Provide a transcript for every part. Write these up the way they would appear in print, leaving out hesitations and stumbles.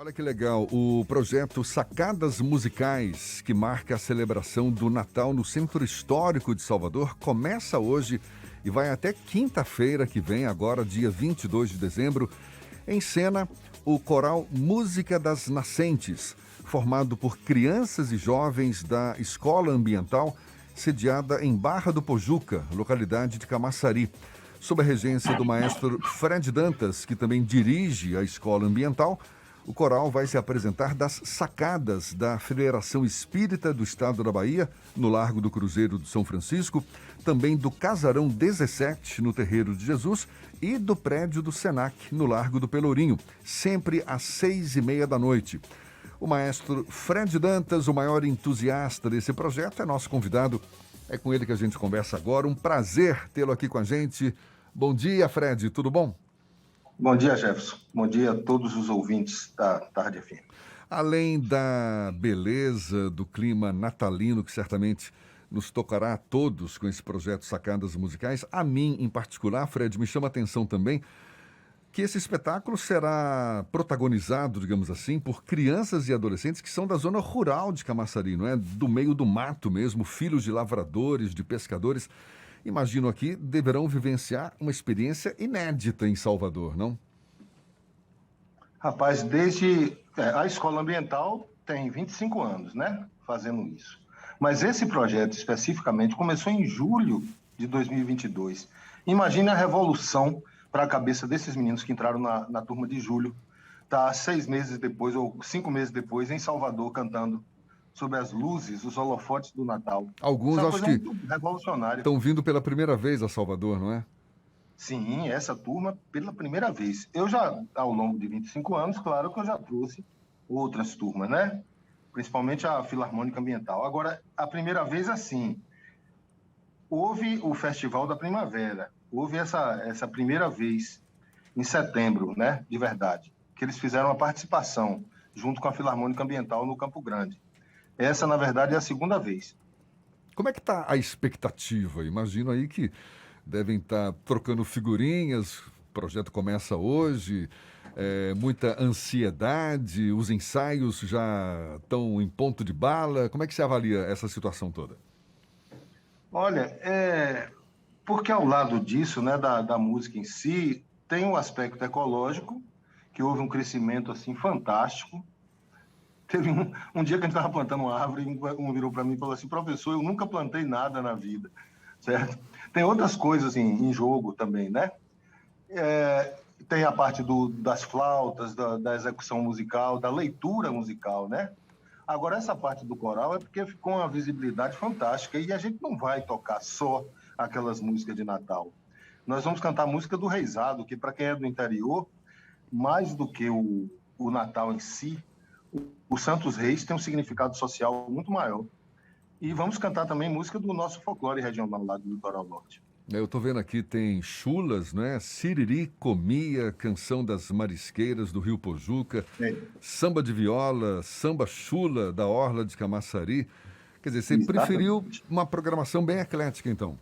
Olha que legal, o projeto Sacadas Musicais, que marca a celebração do Natal no Centro Histórico de Salvador, começa hoje e vai até quinta-feira que vem, agora dia 22 de dezembro, em cena o coral Música das Nascentes, formado por crianças e jovens da Escola Ambiental, sediada em Barra do Pojuca, localidade de Camaçari. Sob a regência do maestro Fred Dantas, que também dirige a Escola Ambiental, o coral vai se apresentar das sacadas da Federação Espírita do Estado da Bahia, no Largo do Cruzeiro de São Francisco, também do Casarão 17, no Terreiro de Jesus, e do prédio do Senac, no Largo do Pelourinho, sempre às 6h30 da noite. O maestro Fred Dantas, o maior entusiasta desse projeto, é nosso convidado. É com ele que a gente conversa agora. Um prazer tê-lo aqui com a gente. Bom dia, Fred. Tudo bom? Bom dia, Jefferson. Bom dia a todos os ouvintes da Tarde FM. Além da beleza do clima natalino, que certamente nos tocará a todos com esse projeto Sacadas Musicais, a mim em particular, Fred, me chama a atenção também que esse espetáculo será protagonizado, digamos assim, por crianças e adolescentes que são da zona rural de Camaçari, não é? Do meio do mato mesmo, filhos de lavradores, de pescadores. Imagino aqui, deverão vivenciar uma experiência inédita em Salvador, não? Rapaz, a Escola Ambiental tem 25 anos, né, fazendo isso. Mas esse projeto, especificamente, começou em julho de 2022. Imagina a revolução para a cabeça desses meninos que entraram na turma de julho, tá 6 meses depois, ou 5 meses depois, em Salvador, cantando sob as luzes, os holofotes do Natal. Alguns Isso é uma acho coisa que muito revolucionária. estão vindo pela primeira vez a Salvador, não é? Sim, essa turma pela primeira vez. Eu já, ao longo de 25 anos, claro que eu já trouxe outras turmas, né? Principalmente a Filarmônica Ambiental. Agora, a primeira vez, assim, houve o Festival da Primavera, houve essa primeira vez, em setembro, né? De verdade, que eles fizeram a participação junto com a Filarmônica Ambiental no Campo Grande. Essa, na verdade, é a segunda vez. Como é que está a expectativa? Imagino aí que devem estar trocando figurinhas, o projeto começa hoje, muita ansiedade, os ensaios já estão em ponto de bala. Como é que você avalia essa situação toda? Olha, porque ao lado disso, né, da música em si, tem um aspecto ecológico, que houve um crescimento assim fantástico. Teve um dia que a gente estava plantando uma árvore e um virou para mim e falou assim: professor, eu nunca plantei nada na vida, certo? Tem outras coisas em jogo também, né? Tem a parte das flautas, da execução musical, da leitura musical, né? Agora, essa parte do coral é porque ficou uma visibilidade fantástica e a gente não vai tocar só aquelas músicas de Natal. Nós vamos cantar a música do Reisado, que para quem é do interior, mais do que o Natal em si, os Santos Reis tem um significado social muito maior. E vamos cantar também música do nosso folclore regional lá do Litoral Norte. Eu estou vendo aqui, tem chulas, né? Siriri, comia, canção das marisqueiras do Rio Pojuca, samba de viola, samba chula da Orla de Camaçari. Quer dizer, você preferiu uma programação bem eclética, então?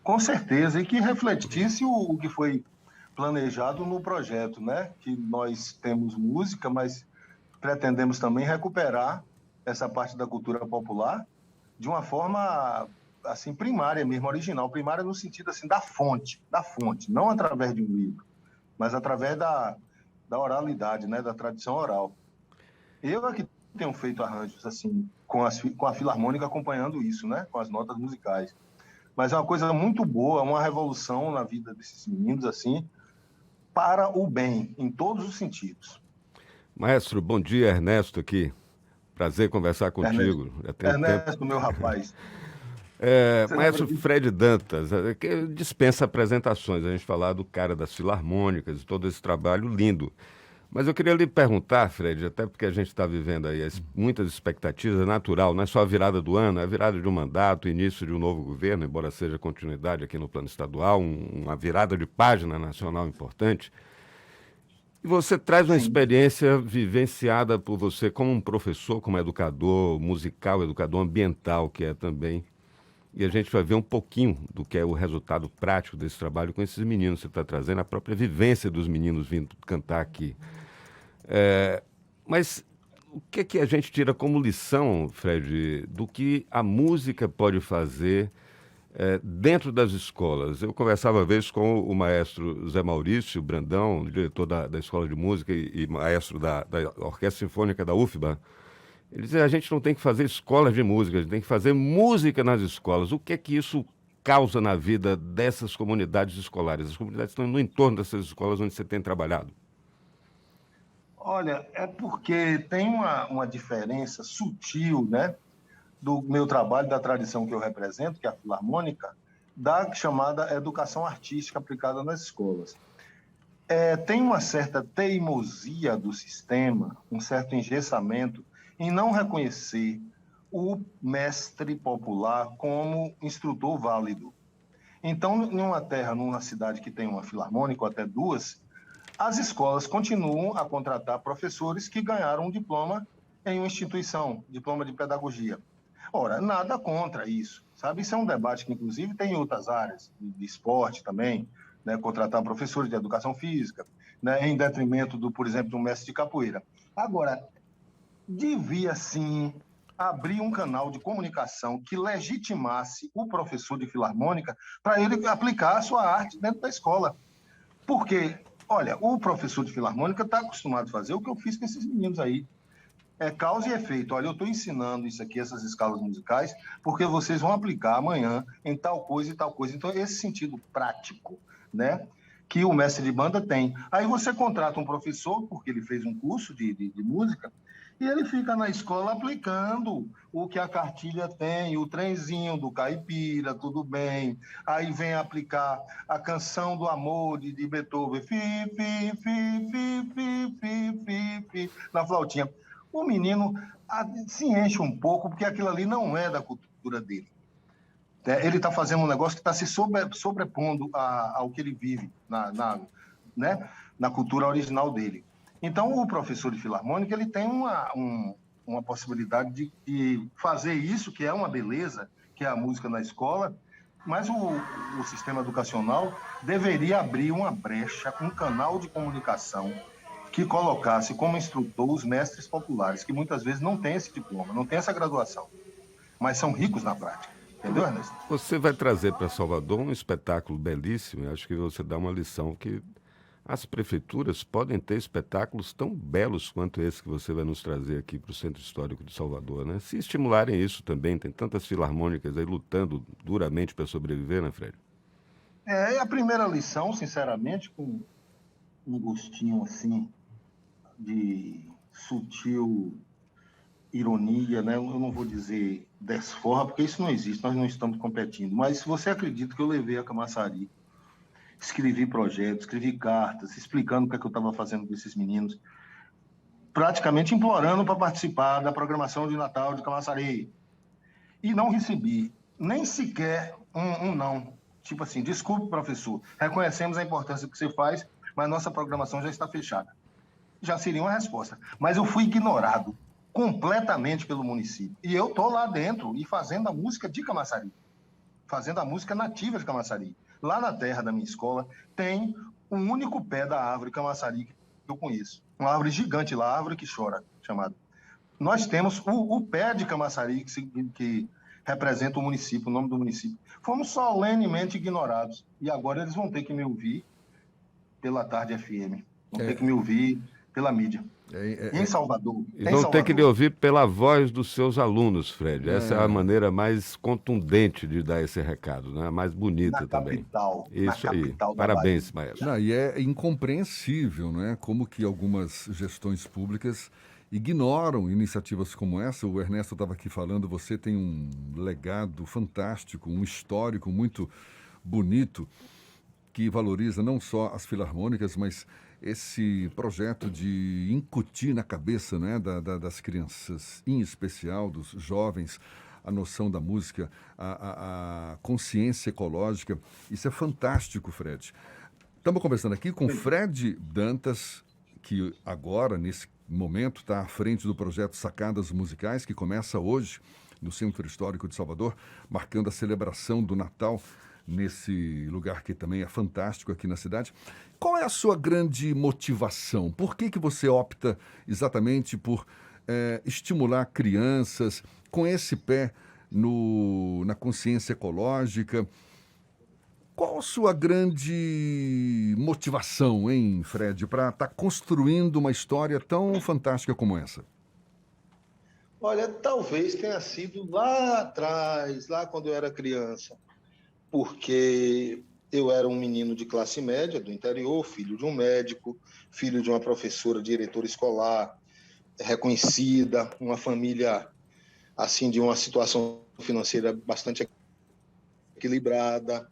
Com certeza, e que refletisse o que foi planejado no projeto, né? Que nós temos música, mas pretendemos também recuperar essa parte da cultura popular de uma forma assim primária mesmo, original, primária no sentido assim da fonte, não através de um livro, mas através da oralidade, né, da tradição oral. Eu é que tenho feito arranjos assim com a Filarmônica acompanhando isso, né, com as notas musicais. Mas é uma coisa muito boa, uma revolução na vida desses meninos assim, para o bem em todos os sentidos. Maestro, bom dia, Ernesto aqui. Prazer conversar contigo. Ernesto, meu rapaz. Maestro Fred Dantas, que dispensa apresentações, a gente falar do cara das filarmônicas e todo esse trabalho lindo. Mas eu queria lhe perguntar, Fred, até porque a gente está vivendo aí muitas expectativas, é natural, não é só a virada do ano, é a virada de um mandato, o início de um novo governo, embora seja continuidade aqui no plano estadual, uma virada de página nacional importante. E você traz uma experiência vivenciada por você como um professor, como educador musical, educador ambiental, que é também. E a gente vai ver um pouquinho do que é o resultado prático desse trabalho com esses meninos. Você está trazendo a própria vivência dos meninos vindo cantar aqui. Mas o que é que a gente tira como lição, Fred, do que a música pode fazer dentro das escolas? Eu conversava uma vez com o maestro Zé Maurício Brandão, diretor da Escola de Música e maestro da Orquestra Sinfônica da UFBA. Ele dizia, a gente não tem que fazer escolas de música, a gente tem que fazer música nas escolas. O que é que isso causa na vida dessas comunidades escolares? As comunidades estão no entorno dessas escolas onde você tem trabalhado. Olha, é porque tem uma diferença sutil, né, do meu trabalho, da tradição que eu represento, que é a Filarmônica, da chamada educação artística aplicada nas escolas. Tem uma certa teimosia do sistema, um certo engessamento em não reconhecer o mestre popular como instrutor válido. Então, em uma terra, numa cidade que tem uma filarmônica, ou até duas, as escolas continuam a contratar professores que ganharam um diploma em uma instituição, diploma de pedagogia. Ora, nada contra isso, sabe? Isso é um debate que, inclusive, tem em outras áreas, de esporte também, né? Contratar professores de educação física, né? Em detrimento, por exemplo, de um mestre de capoeira. Agora, devia, sim, abrir um canal de comunicação que legitimasse o professor de filarmônica para ele aplicar a sua arte dentro da escola. Porque, olha, o professor de filarmônica está acostumado a fazer o que eu fiz com esses meninos aí. É causa e efeito. Olha, eu estou ensinando isso aqui, essas escalas musicais, porque vocês vão aplicar amanhã em tal coisa e tal coisa. Então, esse sentido prático, né, que o mestre de banda tem. Aí você contrata um professor, porque ele fez um curso de música, e ele fica na escola aplicando o que a cartilha tem, o trenzinho do caipira, tudo bem. Aí vem aplicar a canção do amor de Beethoven, fi, fi, fi, fi, fi, fi, fi, fi, na flautinha. O menino se enche um pouco, porque aquilo ali não é da cultura dele. Ele está fazendo um negócio que está se sobrepondo ao que ele vive né, na cultura original dele. Então, o professor de filarmônica ele tem uma possibilidade de fazer isso, que é uma beleza, que é a música na escola, mas o sistema educacional deveria abrir uma brecha, um canal de comunicação que colocasse como instrutor os mestres populares, que muitas vezes não têm esse diploma, não têm essa graduação, mas são ricos na prática. Entendeu, Ernesto? Você vai trazer para Salvador um espetáculo belíssimo, e acho que você dá uma lição que as prefeituras podem ter espetáculos tão belos quanto esse que você vai nos trazer aqui para o Centro Histórico de Salvador, né? Se estimularem isso também, tem tantas filarmônicas aí lutando duramente para sobreviver, né, Fred? É a primeira lição, sinceramente, com um gostinho assim de sutil ironia, né? Eu não vou dizer desforra, porque isso não existe, nós não estamos competindo. Mas se você acredita que eu levei a Camaçari, escrevi projetos, escrevi cartas, explicando o que é que eu estava fazendo com esses meninos, praticamente implorando para participar da programação de Natal de Camaçari. E não recebi nem sequer um não. Tipo assim, desculpe, professor, reconhecemos a importância que você faz, mas nossa programação já está fechada. Já seria uma resposta. Mas eu fui ignorado completamente pelo município. E eu estou lá dentro e fazendo a música de Camaçari, fazendo a música nativa de Camaçari. Lá na terra da minha escola tem um único pé da árvore Camaçari que eu conheço. Uma árvore gigante lá, árvore que chora, chamada. Nós temos o pé de Camaçari que representa o município, o nome do município. Fomos solenemente ignorados. E agora eles vão ter que me ouvir pela Tarde FM. Vão ter que me ouvir pela mídia. Em Salvador. E vão ter que lhe ouvir pela voz dos seus alunos, Fred. Essa é a maneira mais contundente de dar esse recado, né? Mais bonita na também. Capital, isso aí. Parabéns, maestro. Não, e é incompreensível, né? Como que algumas gestões públicas ignoram iniciativas como essa. O Ernesto estava aqui falando, você tem um legado fantástico, um histórico muito bonito, que valoriza não só as filarmônicas, mas esse projeto de incutir na cabeça, né, das crianças, em especial dos jovens, a noção da música, a consciência ecológica. Isso é fantástico, Fred. Estamos conversando aqui com Fred Dantas, que agora, nesse momento, está à frente do projeto Sacadas Musicais, que começa hoje no Centro Histórico de Salvador, marcando a celebração do Natal nesse lugar que também é fantástico aqui na cidade. Qual é a sua grande motivação? Por que você opta exatamente por estimular crianças com esse pé na consciência ecológica? Qual a sua grande motivação, hein, Fred, para estar construindo uma história tão fantástica como essa? Olha, talvez tenha sido lá atrás, lá quando eu era criança, porque eu era um menino de classe média do interior, filho de um médico, filho de uma professora, diretora escolar reconhecida, uma família assim de uma situação financeira bastante equilibrada.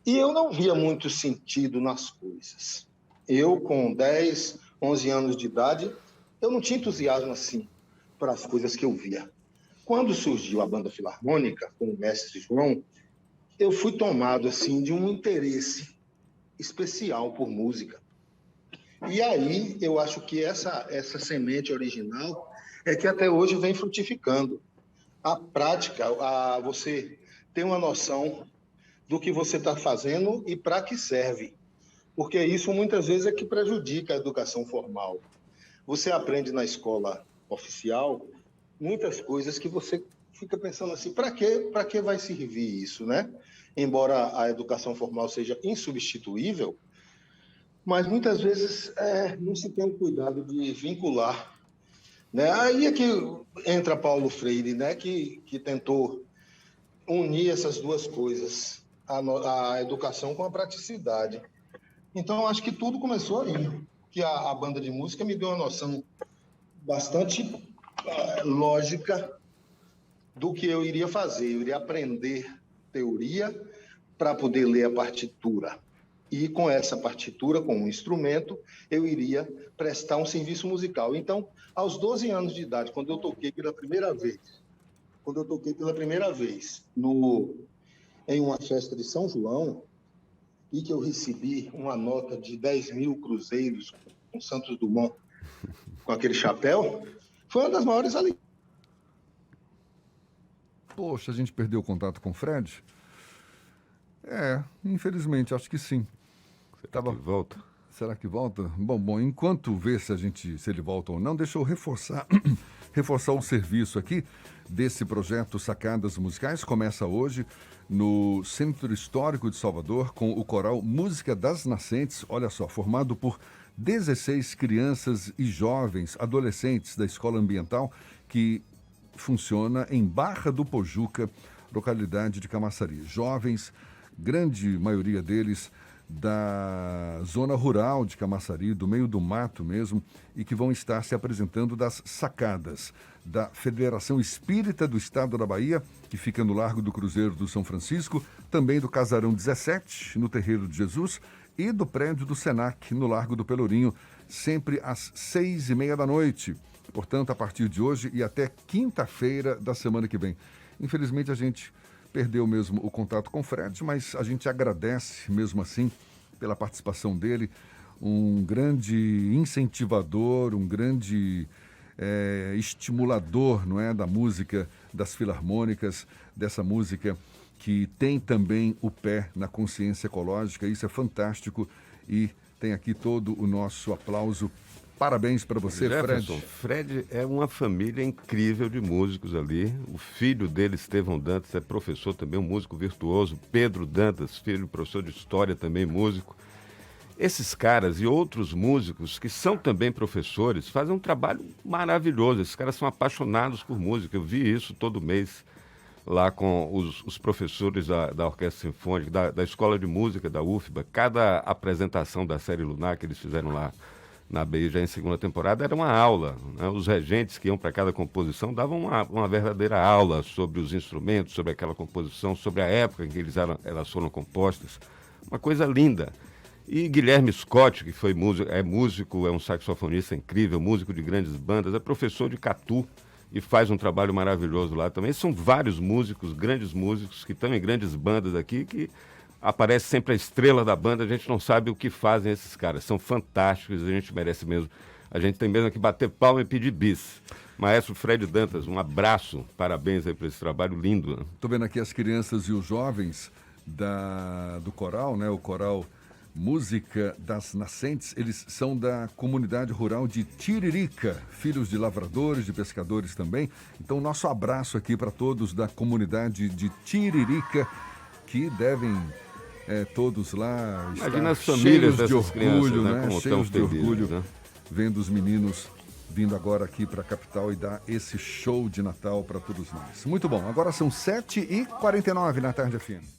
E eu não via muito sentido nas coisas. Eu, com 10, 11 anos de idade, eu não tinha entusiasmo assim para as coisas que eu via. Quando surgiu a Banda Filarmônica, com o mestre João, eu fui tomado assim de um interesse especial por música. E aí eu acho que essa semente original é que até hoje vem frutificando. A prática, você tem uma noção do que você está fazendo e para que serve. Porque isso muitas vezes é que prejudica a educação formal. Você aprende na escola oficial muitas coisas que você fica pensando assim, para que vai servir isso, né? Embora a educação formal seja insubstituível, mas muitas vezes não se tem o cuidado de vincular, né? Aí é que entra Paulo Freire, né? Que tentou unir essas duas coisas, a educação com a praticidade. Então, acho que tudo começou aí, que a banda de música me deu uma noção bastante lógica do que eu iria fazer. Eu iria aprender teoria para poder ler a partitura. E com essa partitura, com um instrumento, eu iria prestar um serviço musical. Então, aos 12 anos de idade, quando eu toquei pela primeira vez em uma festa de São João, e que eu recebi uma nota de 10.000 cruzeiros com Santos Dumont, com aquele chapéu, foi uma das maiores alegrias. Poxa, a gente perdeu o contato com o Fred? Infelizmente, acho que sim. Será que volta? Será que volta? Bom, enquanto vê se ele volta ou não, deixa eu reforçar o serviço aqui desse projeto Sacadas Musicais. Começa hoje no Centro Histórico de Salvador com o coral Música das Nascentes, olha só, formado por 16 crianças e jovens, adolescentes da Escola Ambiental, que funciona em Barra do Pojuca, localidade de Camaçari. Jovens, grande maioria deles da zona rural de Camaçari, do meio do mato mesmo, e que vão estar se apresentando das sacadas da Federação Espírita do Estado da Bahia, que fica no Largo do Cruzeiro do São Francisco, também do Casarão 17, no Terreiro de Jesus, e do prédio do Senac, no Largo do Pelourinho, sempre às 6h30 da noite. Portanto, a partir de hoje e até quinta-feira da semana que vem. Infelizmente, a gente perdeu mesmo o contato com o Fred, mas a gente agradece mesmo assim pela participação dele, um grande incentivador, um grande estimulador, não é, da música, das filarmônicas, dessa música que tem também o pé na consciência ecológica. Isso é fantástico e tem aqui todo o nosso aplauso. Parabéns para você, Jefferson, Fred. Fred é uma família incrível de músicos ali. O filho dele, Estevão Dantas, é professor também, um músico virtuoso. Pedro Dantas, filho, professor de história, também músico. Esses caras e outros músicos que são também professores fazem um trabalho maravilhoso. Esses caras são apaixonados por música. Eu vi isso todo mês lá com os professores da Orquestra Sinfônica, da Escola de Música da UFBA. Cada apresentação da série Lunar que eles fizeram lá na BI já em segunda temporada era uma aula, né? Os regentes que iam para cada composição davam uma verdadeira aula sobre os instrumentos, sobre aquela composição, sobre a época em que elas foram compostas. Uma coisa linda. E Guilherme Scott, que foi músico, é um saxofonista incrível, músico de grandes bandas, é professor de catu e faz um trabalho maravilhoso lá também. São vários músicos, grandes músicos, que estão em grandes bandas aqui, que aparece sempre a estrela da banda, a gente não sabe o que fazem esses caras. São fantásticos, a gente merece mesmo. A gente tem mesmo que bater palma e pedir bis. Maestro Fred Dantas, um abraço, parabéns aí por esse trabalho lindo. Estou vendo aqui as crianças e os jovens do coral, né? O coral Música das Nascentes. Eles são da comunidade rural de Tiririca, filhos de lavradores, de pescadores também. Então, nosso abraço aqui para todos da comunidade de Tiririca, que devem todos lá Imagina estar as famílias cheios de dessas orgulho, crianças, né? né? Como Cheios estão de felizes, orgulho, né? vendo os meninos vindo agora aqui para a capital e dar esse show de Natal para todos nós. Muito bom. Agora são 7h49 na tarde FM.